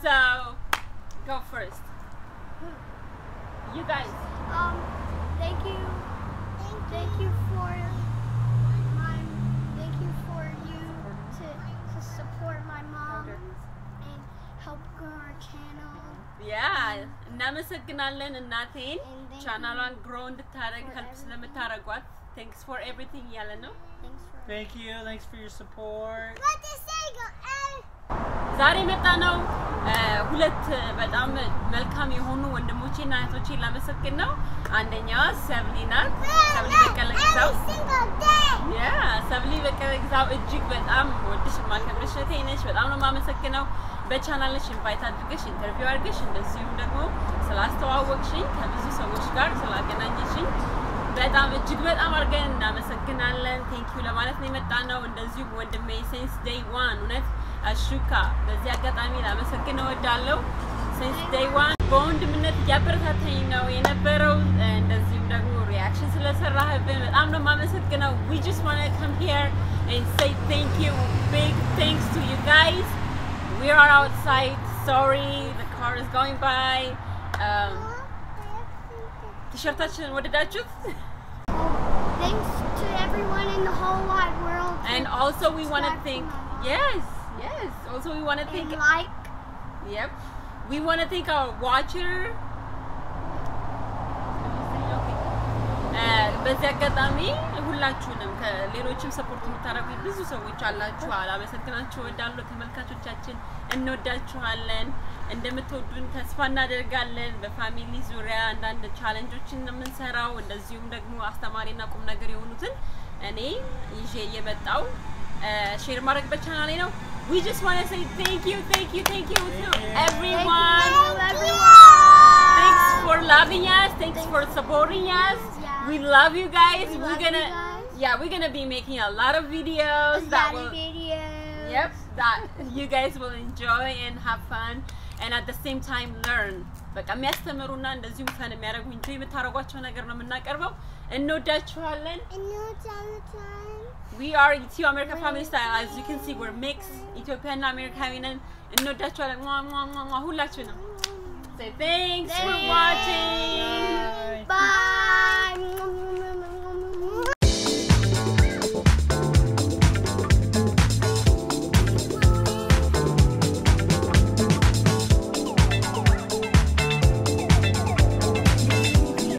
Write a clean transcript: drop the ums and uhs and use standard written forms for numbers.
So, go first. You guys. Thank you for you to support my mom and help grow our channel. Yeah, እናመሰግናለን እናቴን ቻናሏን grow እንድታረግ help ስለምታረጓት. Thanks for everything ያለ ነው. Thanks for your support. ዛሬ መጣ ነው ሁለት በጣም መልካም የሆኑ ወንድሞቼና እህቶቼን ላመሰግን ነው። አንደኛዋ ሰብሊ ናት። ሰብሊ በቀለግዛው ሰብሊ በቀለግዛው እጅግ በጣም ወድሽ ማከብርሽ እህቴ ነሽ። በጣም ነው ማመሰግነው። በቻናልሽ ኢንቫይት አድርገሽ ኢንተርቪው አድርገሽ እንደዚሁም ደግሞ ስላስተዋወቅሽኝ ከብዙ ሰዎች ጋር ስላገናኘሽኝ በጣም እጅግ በጣም አድርገን እናመሰግናለን። ቴንክ ዩ ለማለት ነው የመጣነው። እንደዚሁም ወንድሜ since day 1 እውነት Ashurka በዚህ አጋጣሚ ላመሰግነው እወዳለሁ። since day 1 በወንድምነት ያበረታታኝ ነው የነበረው። እንደዚሁም ደግሞ ሪአክሽን ስለሰራህብን በጣም ነው ማመሰግነው። We just want to come here and say thank you. Big thanks to you guys. We are outside. Sorry, the car is going by. T-shirtaችን ወደዳችሁት? Thanks to everyone in the whole wide world. And also we want to thank yes. Also we want to thank Yep. We want to thank our watcher. በዚህ አጋጣሚ ሁላችሁንም ከሌሎችም ሰፖርት የምታደርጉ ብዙ ሰዎች አላችሁ። አላመሰግናችሁ እወዳለሁ። ተመልካቾቻችን እንወዳችኋለን። እንደምትወዱን ተስፋ እናደርጋለን። በፋሚሊ ዙሪያ አንዳንድ ቻሌንጆችን እንደምንሰራው እንደዚሁም ደግሞ አስተማሪና ቁም ነገር የሆኑትን እኔ ይዤ የመጣው ሼር ማድረግ በቻናሌ ነው። We just want to say thank you to everyone. Thanks for loving us. Thanks for supporting us. We love you guys. We're gonna be making a lot of videos that you guys will enjoy and have fun and at the same time learn. በቃ የሚያስተምሩና እንደዚሁም ፈን የሚያደርጉ እንጆይ የምታረጓቸው ነገር ነው የምናቀርበው። እንወዳችኋለን። We are Ethio America family style. As you can see, we're mixed. Ethiopian and American. እንወዳችኋለን። ሁላችሁንም. Say thanks for watching. Bye.